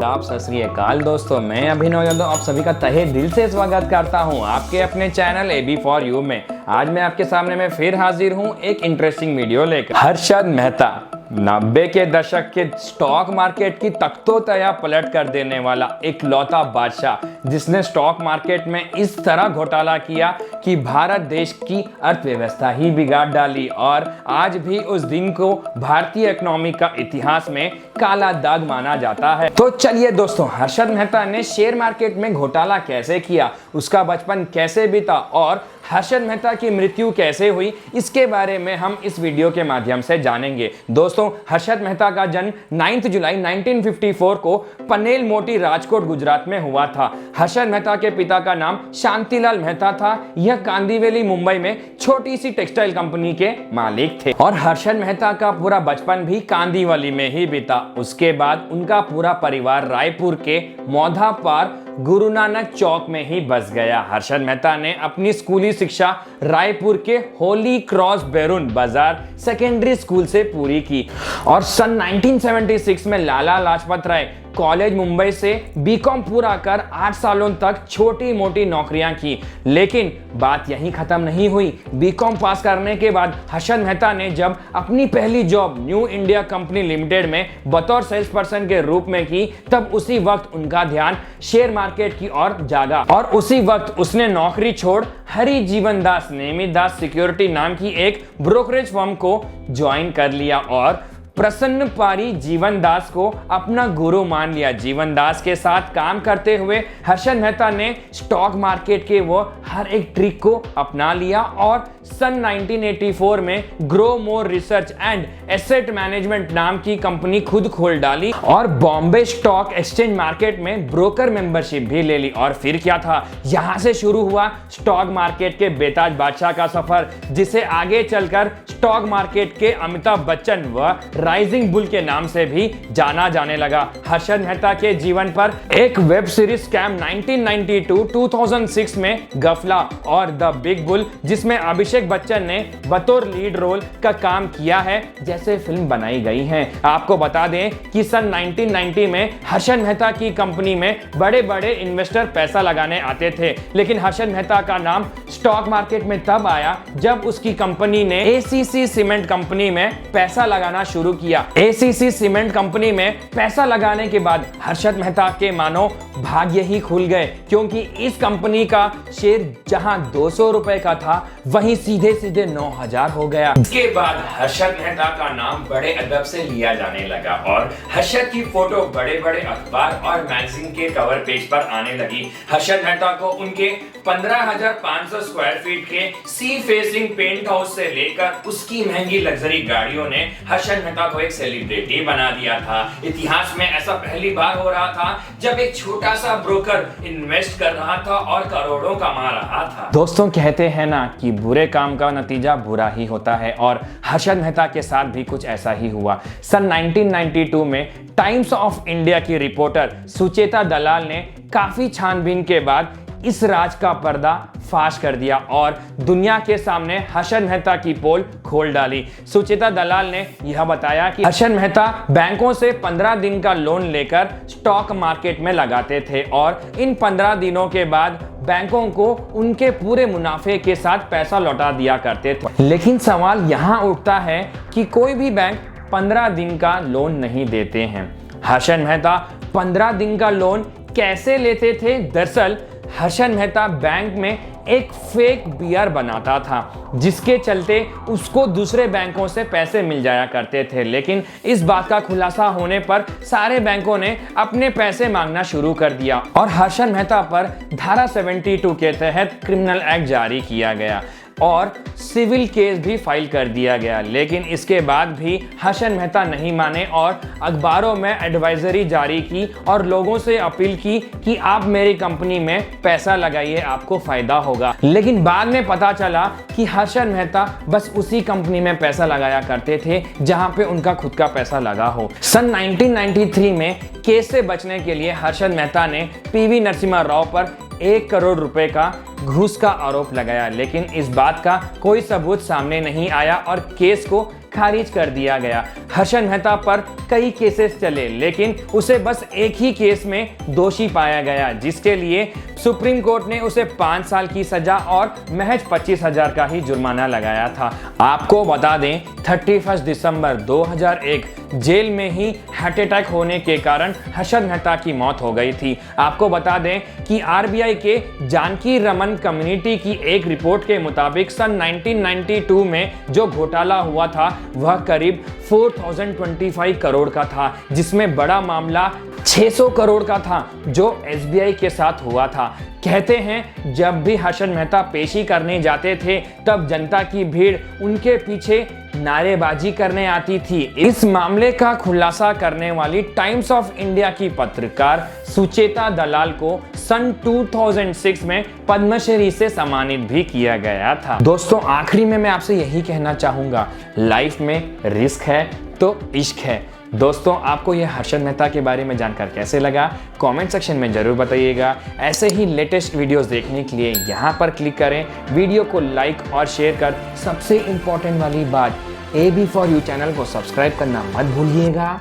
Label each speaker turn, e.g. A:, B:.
A: आदाब, सत श्री अकाल दोस्तों। मैं अभिनव यादव आप सभी का तहे दिल से स्वागत करता हूं आपके अपने चैनल AB फॉर यू में। आज मैं आपके सामने में फिर हाजिर हूं एक इंटरेस्टिंग वीडियो लेकर। हर्षद मेहता 90 के दशक के स्टॉक मार्केट की तख्तो-तया पलट कर देने वाला इकलौता बादशाह, जिसने स्टॉक मार्केट में इस तरह घोटाला किया कि भारत देश की अर्थव्यवस्था ही बिगाड़ डाली और आज भी उस दिन को भारतीय इकोनॉमी का इतिहास में काला दाग माना जाता है। तो चलिए दोस्तों, हर्षद मेहता ने शेयर मार्केट में घोटाला कैसे किया, उसका बचपन कैसे बीता और हर्षद मेहता की मृत्यु कैसे हुई, इसके बारे में हम इस वीडियो के माध्यम से जानेंगे। दोस्तों, हर्षद मेहता का जन्म 9 जुलाई 1954 को पनेल मोटी, राजकोट, गुजरात में हुआ था। हर्षद मेहता के पिता का नाम शांतिलाल मेहता था। यह कांदिवली, मुंबई में छोटी सी टेक्सटाइल कंपनी के मालिक थे और हर्षद मेहता का पूरा बचपन भी कांदिवली में ही बीता। उसके बाद उनका पूरा परिवार रायपुर के मौधा पार गुरु नानक चौक में ही बस गया। हर्षद मेहता ने अपनी स्कूली शिक्षा रायपुर के होली क्रॉस बैरून बाजार सेकेंडरी स्कूल से पूरी की और सन 1976 में लाला लाजपत राय कॉलेज मुंबई से बीकॉम पूरा कर 8 सालों तक छोटी मोटी नौकरियां की। लेकिन बात यहीं खत्म नहीं हुई। बीकॉम पास करने के बाद हर्षद मेहता ने जब अपनी पहली job new India company limited में बतौर सेल्स पर्सन के रूप में की, तब उसी वक्त उनका ध्यान शेयर मार्केट की ओर जागा और उसी वक्त उसने नौकरी छोड़ हरि जीवन दास नेमित दास सिक्योरिटी नाम की एक ब्रोकरेज फर्म को ज्वाइन कर लिया और प्रसन्न पारी जीवन दास को अपना गुरु मान लिया। जीवन दास के साथ काम करते हुए हर्षद मेहता ने स्टॉक मार्केट के वो हर एक ट्रिक को अपना लिया और सन 1984 में grow more research and asset management नाम की कंपनी खुद खोल डाली और बॉम्बे स्टॉक एक्सचेंज मार्केट में ब्रोकर मेंबरशिप भी ले ली। और फिर क्या था, यहां से शुरू हुआ स्टॉक मार्केट के बेताज बादशाह का सफर, जिसे आगे चलकर स्टॉक मार्केट के अमिताभ बच्चन व राइजिंग बुल के नाम से भी जाना जाने लगा। हर्षद मेहता के जीवन पर एक वेब सीरीज स्कैम 1992-2006 में गफला और द बिग बुल, जिसमें अभिषेक बच्चन ने बतौर लीड रोल का काम किया है, जैसे फिल्म बनाई गई है। आपको बता दें कि सन 1990 में हर्षद मेहता की कंपनी में बड़े बड़े इन्वेस्टर पैसा लगाने आते थे, लेकिन हर्षद मेहता का नाम स्टॉक मार्केट में तब आया जब उसकी कंपनी ने ACC सीमेंट कंपनी में पैसा लगाना शुरू किया। ACC सीमेंट कंपनी में पैसा लगाने के बाद हर्षद मेहता के मानो भाग्य ही खुल गए, क्योंकि इस कंपनी का शेयर जहां 200 रुपए का था, वहीं सीधे सीधे 9000 हो गया। इसके बाद हर्षद मेहता का नाम बड़े अदब से लिया जाने लगा और हर्षद की फोटो बड़े बड़े अखबार और मैगजीन के कवर पेज पर आने लगी। हर्षद मेहता को उनके 15,500 स्क्वायर फीट के सी फेसिंग पेंट हाउस से लेकर उसकी महंगी लग्जरी गाड़ियों ने हर्षद मेहता को एक सेलिब्रिटी बना दिया था। इतिहास में ऐसा पहली बार हो रहा था जब एक छोटा सा ब्रोकर इन्वेस्ट कर रहा था और करोड़ों कमा रहा था। दोस्तों, कहते हैं ना कि बुरे काम का नतीजा बुरा ही होता है और हर्षद मेहता के साथ भी कुछ ऐसा ही हुआ। सन 1992 में टाइम्स ऑफ इंडिया की रिपोर्टर सुचेता दलाल ने काफी छानबीन के बाद इस राज का पर्दा फाश कर दिया और दुनिया के सामने हर्षद मेहता की पोल खोल डाली। सुचेता दलाल ने यह बताया कि हर्षद मेहता बैंकों से 15 दिन का लोन लेकर स्टॉक मार्केट में लगाते थे और इन 15 दिनों के बाद बैंकों को उनके पूरे मुनाफे के साथ पैसा लौटा दिया करते थे। लेकिन सवाल यहाँ उठता है कि कोई भी बैंक 15 दिन का लोन नहीं देते हैं। हर्षद मेहता 15 दिन का लोन कैसे लेते थे? दरअसल हर्षद मेहता बैंक में एक फेक BR बनाता था, जिसके चलते उसको दूसरे बैंकों से पैसे मिल जाया करते थे। लेकिन इस बात का खुलासा होने पर सारे बैंकों ने अपने पैसे मांगना शुरू कर दिया और हर्षद मेहता पर धारा 72 के तहत क्रिमिनल एक्ट जारी किया गया और सिविल केस भी फाइल कर दिया गया। लेकिन इसके बाद भी हर्षद मेहता नहीं माने और अखबारों में एडवाइजरी जारी की और लोगों से अपील की कि आप मेरी कंपनी में पैसा लगाइए, आपको फायदा होगा। लेकिन बाद में पता चला कि हर्षद मेहता बस उसी कंपनी में पैसा लगाया करते थे जहां पे उनका खुद का पैसा लगा हो। सन 1993 में केस से बचने के लिए हर्षद मेहता ने PV नरसिम्हा राव पर 1 करोड़ रुपए का घूस का आरोप लगाया, लेकिन इस बात का कोई सबूत सामने नहीं आया और केस को खारिज कर दिया गया। हर्षद मेहता पर कई केसेस चले, लेकिन उसे बस एक ही केस में दोषी पाया गया, जिसके लिए सुप्रीम कोर्ट ने उसे 5 साल की सजा और महज 25,000 का ही जुर्माना लगाया था। आपको बता दें 31 दिसंबर 2001 जेल में ही हार्ट अटैक होने के कारण हर्षद मेहता की मौत हो गई थी। आपको बता दें कि आरबीआई के जानकी रमन कम्युनिटी की एक रिपोर्ट के मुताबिक सन 1992 में जो घोटाला हुआ था वह करीब 4025 करोड़ का था, जिसमें बड़ा मामला 600 करोड़ का था जो एसबीआई के साथ हुआ था। कहते हैं जब भी हर्षद मेहता पेशी करने जाते थे तब जनता की भीड़ उनके पीछे नारेबाजी करने आती थी। इस मामले का खुलासा करने वाली टाइम्स ऑफ इंडिया की पत्रकार सुचेता दलाल को सन 2006 में पद्मश्री से सम्मानित भी किया गया था। दोस्तों आखिरी में मैं आपसे यही कहना चाहूंगा, लाइफ में रिस्क है तो इश्क है। दोस्तों आपको यह हर्षद मेहता के बारे में जानकर कैसे लगा, कमेंट सेक्शन में जरूर बताइएगा। ऐसे ही लेटेस्ट वीडियोस देखने के लिए यहाँ पर क्लिक करें, वीडियो को लाइक और शेयर कर सबसे इंपॉर्टेंट वाली बात AB4U चैनल को सब्सक्राइब करना मत भूलिएगा।